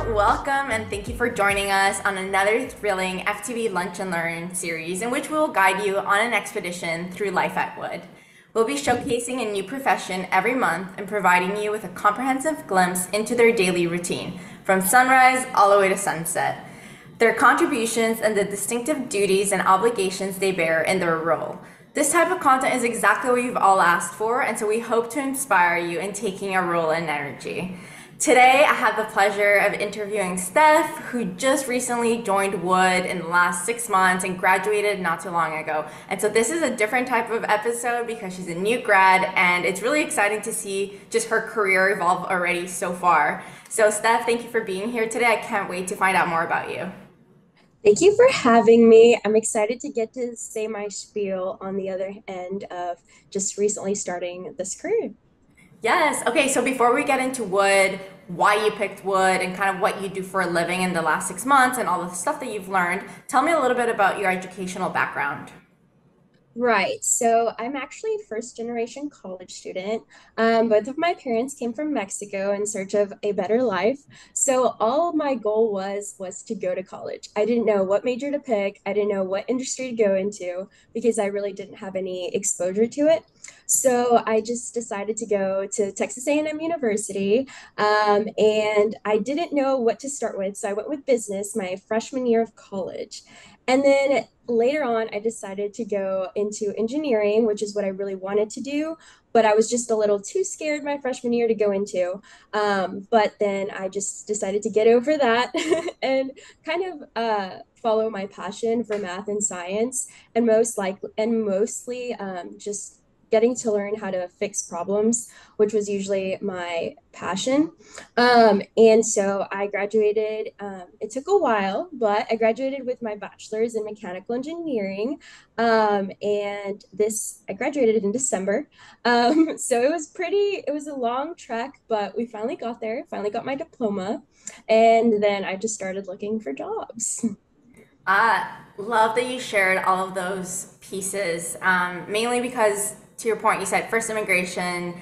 welcome and thank you for joining us on another thrilling FTV Lunch and Learn series in which we will guide you on an expedition through life at Wood. We'll be showcasing a new profession every month and providing you with a comprehensive glimpse into their daily routine, from sunrise all the way to sunset, their contributions and the distinctive duties and obligations they bear in their role. This type of content is exactly what you've all asked for, and so we hope to inspire you in taking a role in energy. Today, I have the pleasure of interviewing Steph, who just recently joined Wood in the last 6 months and graduated not too long ago. And so this is a different type of episode because she's a new grad, and it's really exciting to see just her career evolve already so far. So Steph, thank you for being here today. I can't wait to find out more about you. Thank you for having me. I'm excited to get to say my spiel on the other end of just recently starting this career. Yes. Okay. So before we get into Wood, why you picked Wood, and kind of what you do for a living in the last 6 months and all the stuff that you've learned, tell me a little bit about your educational background. Right. So I'm actually a first generation college student. Both of my parents came from Mexico in search of a better life. So all my goal was to go to college. I didn't know what major to pick. I didn't know what industry to go into because I really didn't have any exposure to it. So I just decided to go to Texas A&M University, and I didn't know what to start with. So I went with business my freshman year of college. And then later on, I decided to go into engineering, which is what I really wanted to do, but I was just a little too scared my freshman year to go into. But then I just decided to get over that and kind of follow my passion for math and science, and mostly just getting to learn how to fix problems, which was usually my passion. And so I graduated. It took a while, but I graduated with my bachelor's in mechanical engineering. And this, I graduated in December. So it was a long trek, but we finally got there, finally got my diploma. And then I just started looking for jobs. Love that you shared all of those pieces, mainly because, to your point, you said first immigration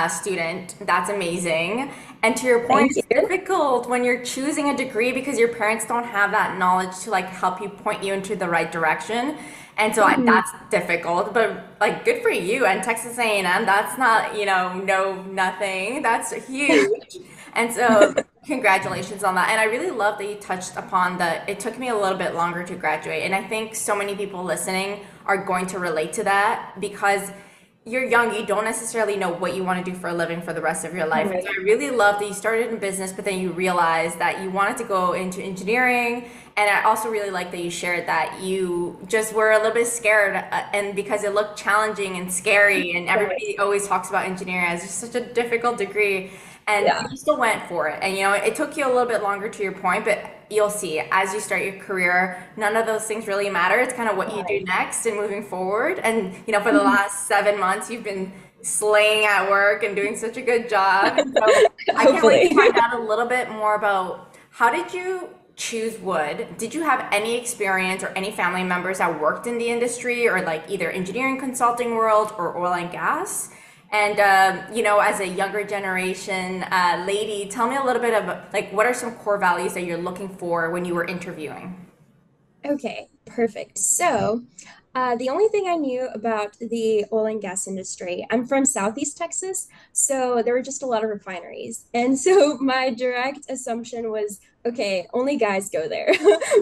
student. That's amazing. And to your point, Thank it's you. difficult when you're choosing a degree because your parents don't have that knowledge to like help you point you into the right direction. And so Mhm. that's difficult, but like good for you. And Texas A&M, that's not, no nothing. That's huge. And so congratulations on that. And I really love that you touched upon the, it took me a little bit longer to graduate. And I think so many people listening are going to relate to that because you're young, you don't necessarily know what you want to do for a living for the rest of your life. And so Right. I really love that you started in business, but then you realized that you wanted to go into engineering. And I also really like that you shared that you just were a little bit scared, and because it looked challenging and scary, and Right. everybody always talks about engineering as just such a difficult degree. And Yeah. you still went for it. And it took you a little bit longer to your point, but you'll see as you start your career, none of those things really matter. It's kind of what you do Right. next and moving forward. And, for the Mhm. last 7 months, you've been slaying at work and doing such a good job. And so I can't wait to Hopefully. find out a little bit more about how did you choose Wood? Did you have any experience or any family members that worked in the industry or like either engineering consulting world or oil and gas? And as a younger generation lady, tell me a little bit of like what are some core values that you're looking for when you were interviewing? Okay, perfect. So, the only thing I knew about the oil and gas industry, I'm from Southeast Texas, so there were just a lot of refineries. And so my direct assumption was, okay, only guys go there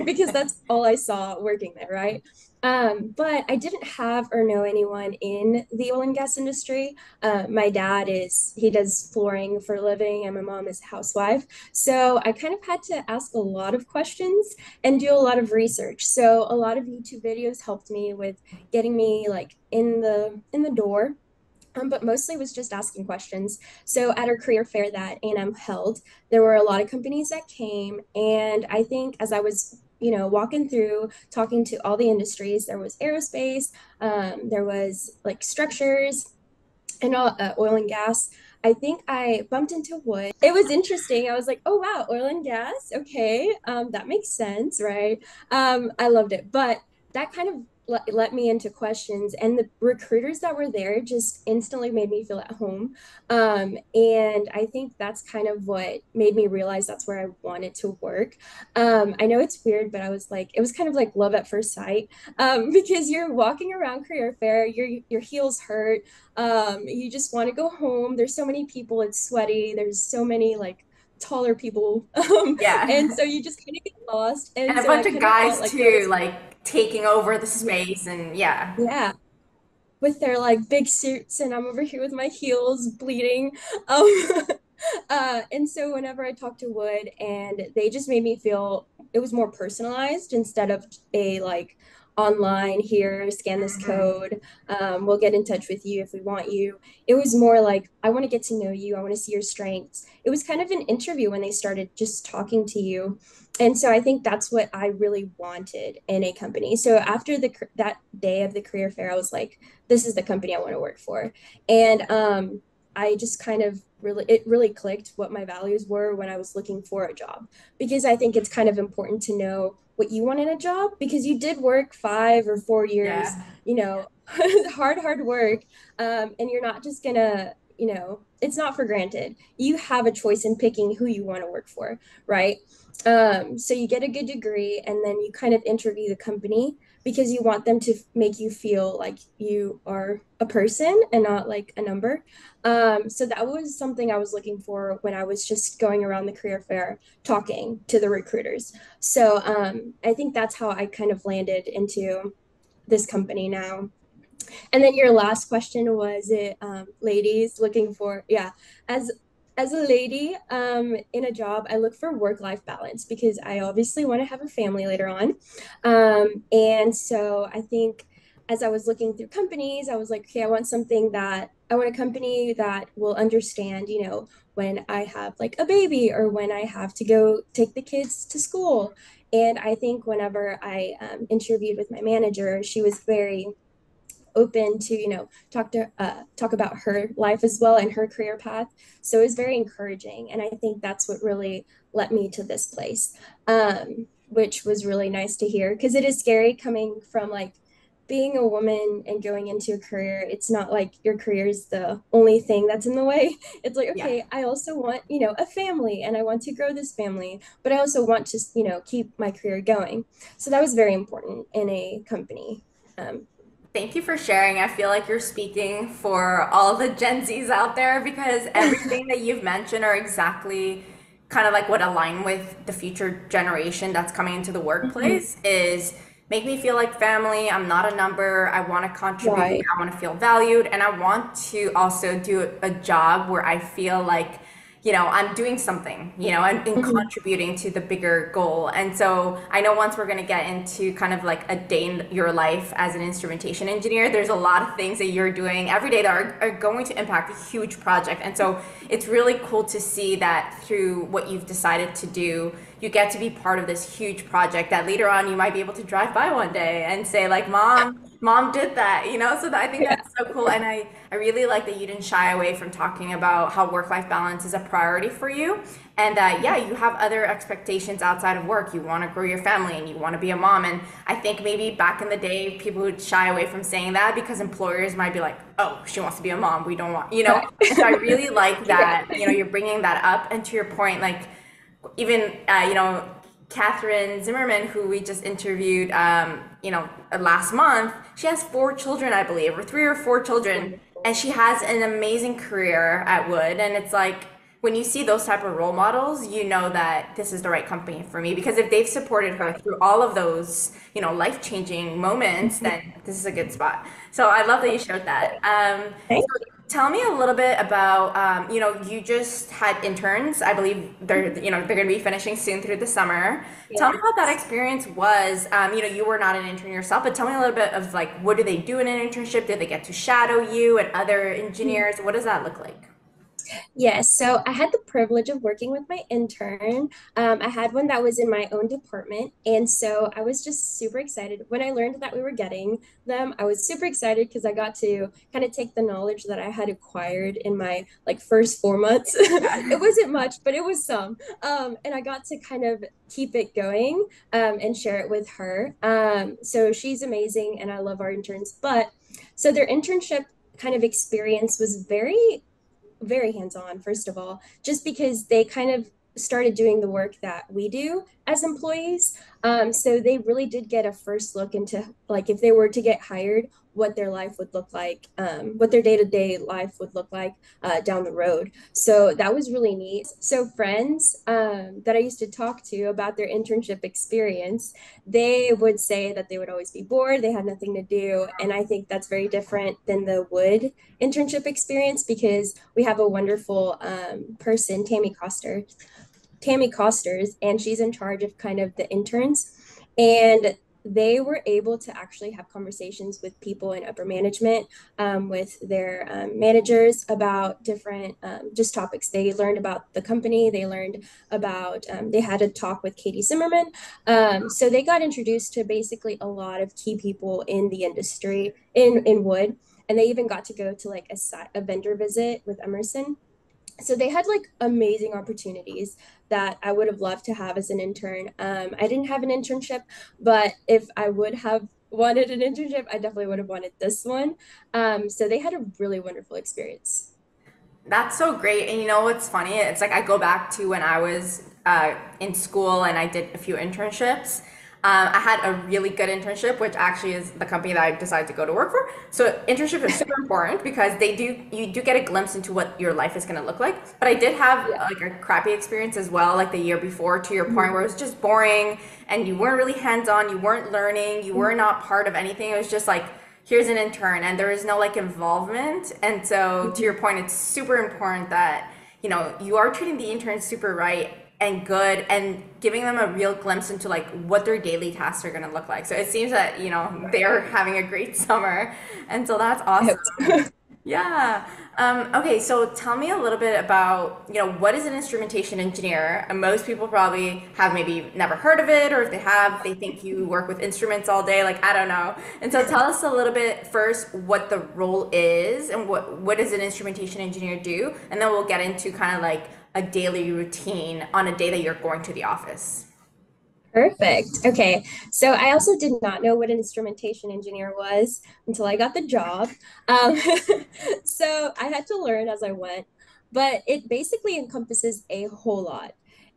because that's all I saw working there, right? But I didn't have or know anyone in the oil and gas industry. My dad he does flooring for a living, and my mom is a housewife. So I kind of had to ask a lot of questions and do a lot of research. So a lot of YouTube videos helped me with getting me like in the door. But mostly was just asking questions. So at our career fair that A&M held, there were a lot of companies that came, and I think as I was walking through, talking to all the industries, there was aerospace, there was like structures, and all, oil and gas. I think I bumped into wood. It was interesting. I was like, oh wow, oil and gas. Okay, that makes sense, right? I loved it, but that kind of let me into questions, and the recruiters that were there just instantly made me feel at home. And I think that's kind of what made me realize that's where I wanted to work. I know it's weird, but I was like, it was kind of like love at first sight, because you're walking around career fair, your heels hurt, you just want to go home. There's so many people, it's sweaty, there's so many like taller people, and Yeah. so you just kind of get lost. And And a so I bunch of kind of felt guys like there too, was, like taking over the yeah, space and yeah. yeah, with their like big suits, and I'm over here with my heels bleeding. Um, and so whenever I talked to Wood, and they just made me feel it was more personalized instead of a like online here, scan this Mhm. code. We'll get in touch with you if we want you. It was more like, I want to get to know you. I want to see your strengths. It was kind of an interview when they started just talking to you. And so I think that's what I really wanted in a company. So after that day of the career fair, I was like, this is the company I want to work for. And I just kind of really clicked what my values were when I was looking for a job, because I think it's kind of important to know what you want in a job, because you did work 5 or 4 years, Yeah. hard work, and you're not just gonna, it's not for granted. You have a choice in picking who you want to work for, right? So you get a good degree, and then you kind of interview the company because you want them to make you feel like you are a person and not like a number. So that was something I was looking for when I was just going around the career fair talking to the recruiters. So I think that's how I kind of landed into this company now. And then your last question was it, ladies looking for, yeah, as as a lady, in a job, I look for work-life balance because I obviously want to have a family later on. And so I think as I was looking through companies, I was like, okay, I want a company that will understand, when I have like a baby or when I have to go take the kids to school. And I think whenever I interviewed with my manager, she was very open to talk about her life as well and her career path. So it was very encouraging, and I think that's what really led me to this place, which was really nice to hear, because it is scary coming from like being a woman and going into a career. It's not like your career is the only thing that's in the way. It's like, Yeah. okay, I also want, a family, and I want to grow this family, but I also want to, keep my career going. So that was very important in a company. um, Thank you for sharing. I feel like you're speaking for all the Gen Zs out there because everything that you've mentioned are exactly kind of like what align with the future generation that's coming into the Mhm. workplace is make me feel like family. I'm not a number. I want to contribute. Right. I want to feel valued. And I want to also do a job where I feel like I'm doing something, and Mhm. contributing to the bigger goal. And so I know once we're going to get into kind of like a day in your life as an instrumentation engineer, there's a lot of things that you're doing every day that are going to impact a huge project. And so it's really cool to see that through what you've decided to do, you get to be part of this huge project that later on you might be able to drive by one day and say like, mom did that, so I think Yeah. that's so cool. And I really like that you didn't shy away from talking about how work-life balance is a priority for you, and that yeah, you have other expectations outside of work. You want to grow your family and you want to be a mom. And I think maybe back in the day people would shy away from saying that because employers might be like, oh, she wants to be a mom, we don't want. Right. And so I really like Yeah. that you're bringing that up. And to your point, like even Catherine Zimmerman, who we just interviewed, last month, she has 4 children, I believe, or 3 or 4 children, Wonderful. and she has an amazing career at Wood. And it's like when you see those type of role models, you know that this is the right company for me because if they've supported her Right. through all of those, life changing moments, Mhm. then this is a good spot. So I love that you showed that. Thank So tell me a little bit about, you just had interns. I believe they're going to be finishing soon through the summer. you. Tell me what that Yes. experience was. You were not an intern yourself, but tell me a little bit of like, what do they do in an internship? Did they get to shadow you and other engineers? What does that look like? Yes, so I had the privilege of working with my intern. I had one that was in my own department, and so I was just super excited when I learned that we were getting them. I was super excited because I got to kind of take the knowledge that I had acquired in my like first 4 months. It Yeah. wasn't much, but it was some, and I got to kind of keep it going and share it with her. So she's amazing, and I love our interns. But so their internship kind of experience was very hands-on, first of all, just because they kind of started doing the work that we do as employees. So they really did get a first look into like if they were to get hired, what their life would look like, what their day-to-day life would look like down the road. So that was really neat. So friends that I used to talk to about their internship experience, they would say that they would always be bored, they had nothing to do. And I think that's very different than the wood internship experience because we have a wonderful person, Tammy Costers, and she's in charge of kind of the interns. And they were able to actually have conversations with people in upper management, with their managers about different just topics. They learned about the company, they learned about, they had a talk with Katie Zimmerman. So they got introduced to basically a lot of key people in the industry in wood. And they even got to go to like a vendor visit with Emerson, so they had like amazing opportunities that I would have loved to have as an intern. I didn't have an internship, but if I would have wanted an internship, I definitely would have wanted this one. So they had a really wonderful experience. That's so great. And you know what's funny? It's like I go back to when I was in school and I did a few internships. I had a really good internship, which actually is the company that I decided to go to work for. So internship is super important because you do get a glimpse into what your life is going to look like. But I did have Yeah. like a crappy experience as well, like the year before, to your point, Mhm. where it was just boring and you weren't really hands on, you weren't learning, you were Mhm. not part of anything. It was just like here's an intern and there is no like involvement. And so to your Mhm. point, it's super important that you are treating the interns super right and good and giving them a real glimpse into like what their daily tasks are going to look like. So it seems that they're having a great summer, and so that's I awesome. hope so. Yeah. Okay, so tell me a little bit about, what is an instrumentation engineer? Most people probably have maybe never heard of it, or if they have, they think you work with instruments all day. Like, I don't know. And so tell us a little bit first what the role is and what does an instrumentation engineer do? And then we'll get into kind of like a daily routine on a day that you're going to the office. Perfect. Okay. So I also did not know what an instrumentation engineer was until I got the job. Um, so I had to learn as I went, but it basically encompasses a whole lot.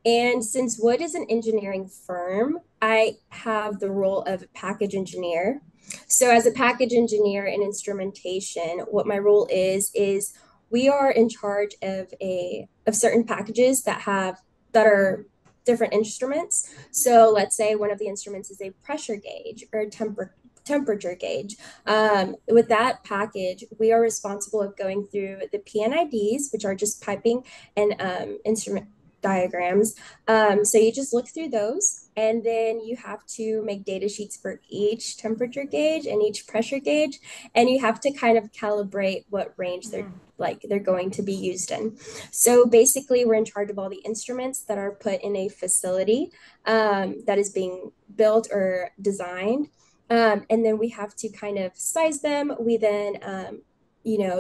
And since Wood is an engineering firm, I have the role of package engineer. So as a package engineer in instrumentation, what my role is we are in charge of certain packages that are different instruments. So let's say one of the instruments is a pressure gauge or a temperature gauge. With that package, we are responsible of going through the PNIDs, which are just piping and instrument diagrams. So you just look through those, and then you have to make data sheets for each temperature gauge and each pressure gauge, and you have to kind of calibrate what range they're going to be used in. So basically, we're in charge of all the instruments that are put in a facility that is being built or designed. And then we have to kind of size them. We then,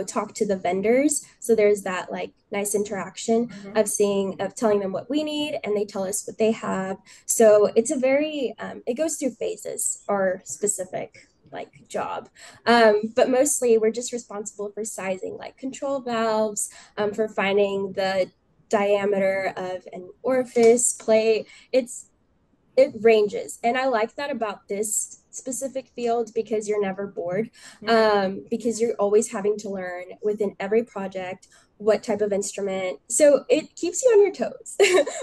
talk to the vendors. So there's that like nice interaction of telling them what we need and they tell us what they have. So it's it goes through phases or specific like job. But mostly we're just responsible for sizing like control valves, for finding the diameter of an orifice plate. It ranges, and I like that about this specific field because you're never bored, Mhm. because you're always having to learn within every project what type of instrument. So it keeps you on your toes,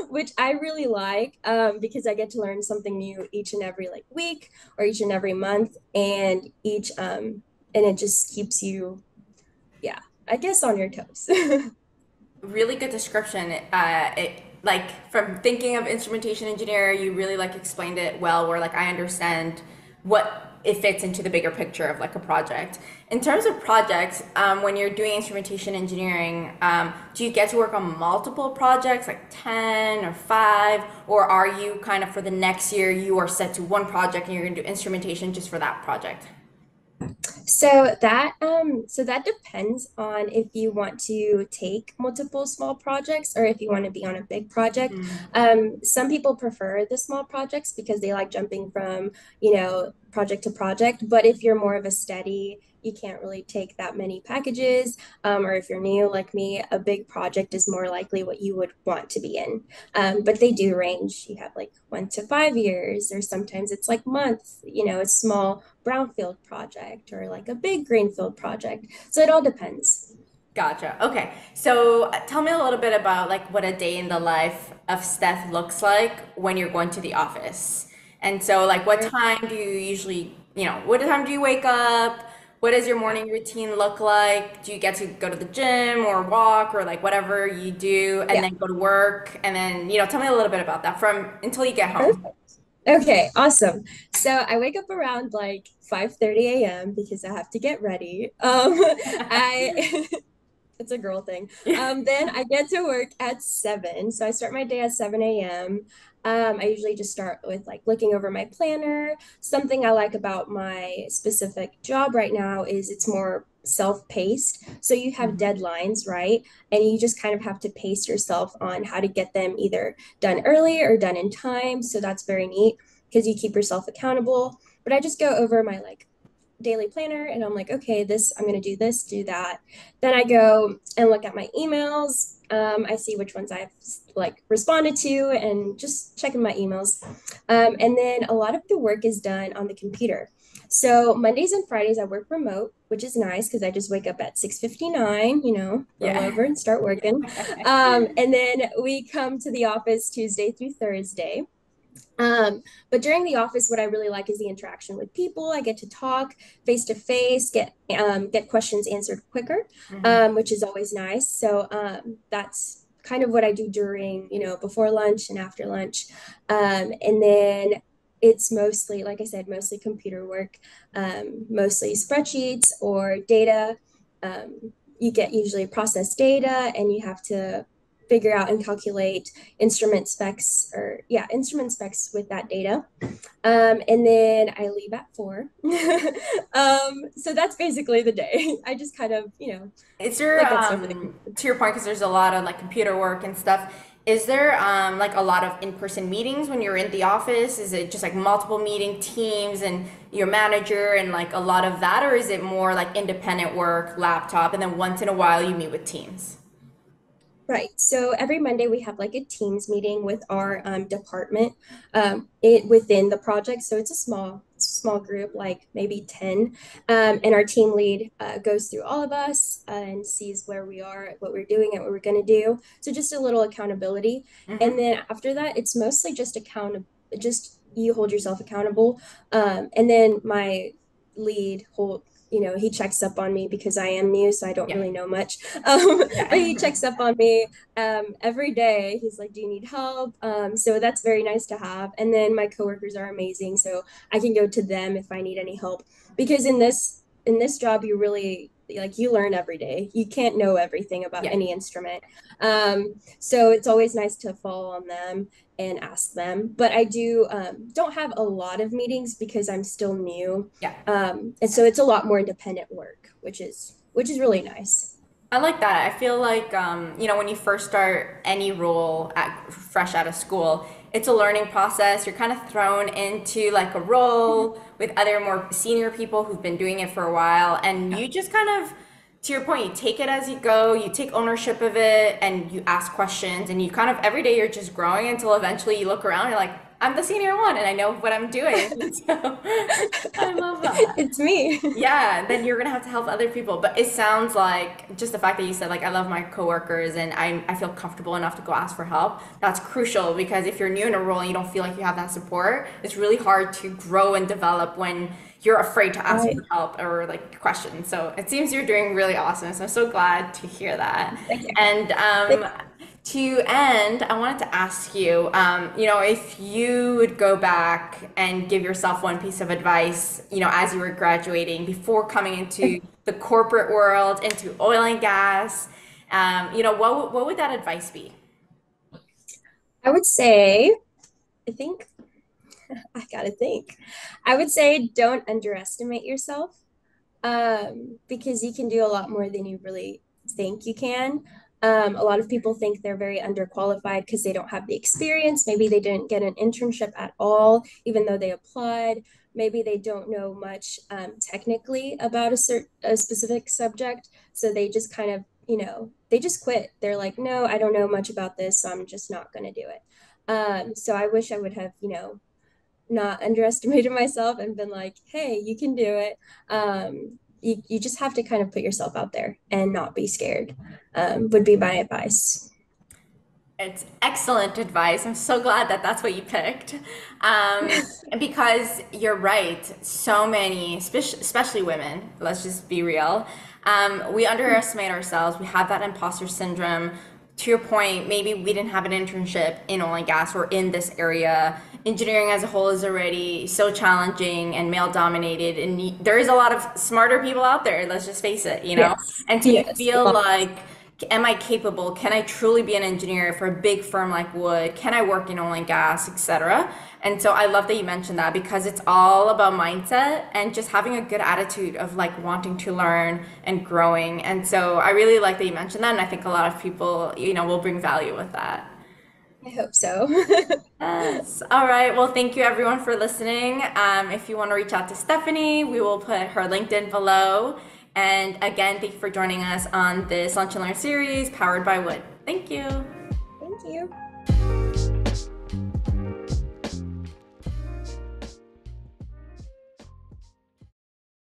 which I really like, because I get to learn something new each and every like week or each and every month, and it just keeps you, yeah, I guess on your toes. Really good description. It like from thinking of instrumentation engineer, you really like explained it well. Where like I understand what it fits into the bigger picture of like a project. In terms of projects, when you're doing instrumentation engineering, do you get to work on multiple projects, like 10 or 5, or are you kind of for the next year, you are set to one project and you're going to do instrumentation just for that project? So that depends on if you want to take multiple small projects or if you want to be on a big project. Some people prefer the small projects because they like jumping from, project to project. But if you're more of a steady, you can't really take that many packages. Or if you're new like me, a big project is more likely what you would want to be in. But they do range. You have like 1 to 5 years, or sometimes it's like months, a small brownfield project or like a big greenfield project. So it all depends. Gotcha. Okay. So tell me a little bit about like what a day in the life of Steph looks like when you're going to the office. And so like what time do you usually, what time do you wake up? What does your morning routine look like? Do you get to go to the gym or walk or like whatever you do and Yeah. then go to work? And then, tell me a little bit about that from until you get home. Perfect. Okay, awesome. So I wake up around like 5:30 a.m. because I have to get ready. I It's a girl thing. Then I get to work at 7. So I start my day at 7 a.m. I usually just start with like looking over my planner. Something I like about my specific job right now is it's more self-paced. So you have Mhm. deadlines, right? And you just kind of have to pace yourself on how to get them either done early or done in time. So that's very neat because you keep yourself accountable. But I just go over my like daily planner and I'm like, okay, I'm going to do this, do that. Then I go and look at my emails. I see which ones I've like responded to and just checking my emails. And then a lot of the work is done on the computer. So Mondays and Fridays I work remote, which is nice because I just wake up at 6:59, roll Yeah. over and start working. And then we come to the office Tuesday through Thursday. Um, but during the office, what I really like is the interaction with people. I get to talk face to face, get questions answered quicker, Mhm. which is always nice. So that's kind of what I do during, before lunch and after lunch. And then it's mostly, like I said, mostly computer work, mostly spreadsheets or data. You get usually processed data, and you have to figure out and calculate instrument specs with that data. And then I leave at 4. So that's basically the day. I just kind of, Is there, look at stuff with the to your point, because there's a lot of like computer work and stuff, is there like a lot of in-person meetings when you're in the office? Is it just like multiple meeting teams and your manager and like a lot of that, or is it more like independent work, laptop, and then once in a while you meet with teams? Right. So every Monday we have like a Teams meeting with our department it within the project. So it's a small group, like maybe 10. And our team lead goes through all of us and sees where we are, what we're doing, and what we're going to do. So just a little accountability. And Mm-hmm. then after that, it's mostly just you hold yourself accountable. And then my lead hold he checks up on me because I am new, so I don't Yeah. really know much. But Yeah. he checks up on me every day. He's like, "Do you need help?" So that's very nice to have. And then my coworkers are amazing, so I can go to them if I need any help. Because in this job, you really like you learn every day. You can't know everything about Yeah. any instrument. So it's always nice to fall on them and ask them. But I don't have a lot of meetings because I'm still new, Yeah. and so it's a lot more independent work, which is really nice. I like that. I feel like, when you first start any role fresh out of school, it's a learning process. You're kind of thrown into like a role with other more senior people who've been doing it for a while. And Yeah. you just kind of, to your point, you take it as you go, you take ownership of it, and you ask questions. And you kind of, every day you're just growing until eventually you look around, you're like, I'm the senior one and I know what I'm doing. So I love that. It's me. Yeah, then you're gonna have to help other people. But it sounds like just the fact that you said like I love my coworkers and I feel comfortable enough to go ask for help. That's crucial because if you're new in a role and you don't feel like you have that support, it's really hard to grow and develop when you're afraid to ask for Right. help or like questions. So it seems you're doing really awesome. So I'm so glad to hear that. Thank you. And Thank you. To end, I wanted to ask you, if you would go back and give yourself one piece of advice, as you were graduating, before coming into the corporate world, into oil and gas, what would that advice be? I would say, I think, I gotta think. I would say don't underestimate yourself, because you can do a lot more than you really think you can. A lot of people think they're very underqualified because they don't have the experience. Maybe they didn't get an internship at all, even though they applied. Maybe they don't know much technically about a specific subject. So they just kind of, they just quit. They're like, no, I don't know much about this, so I'm just not going to do it. So I wish I would have, not underestimated myself and been like, hey, you can do it. You just have to kind of put yourself out there and not be scared, would be my advice. It's excellent advice. I'm so glad that that's what you picked. Because you're right. So many, especially women, let's just be real, we underestimate ourselves. We have that imposter syndrome. To your point, maybe we didn't have an internship in oil and gas or in this area. Engineering as a whole is already so challenging and male dominated, and there is a lot of smarter people out there. Let's just face it. Yes, And so you yes, a feel lot. like, am I capable? Can I truly be an engineer for a big firm like Wood? Can I work in oil and gas, etc.? And so I love that you mentioned that because it's all about mindset and just having a good attitude of like wanting to learn and growing. And so I really like that you mentioned that, and I think a lot of people, will bring value with that. I hope so. Yes. All right. Well, thank you everyone for listening. If you want to reach out to Stephanie, we will put her LinkedIn below. And again, thank you for joining us on this Lunch and Learn series powered by Wood. Thank you. Thank you.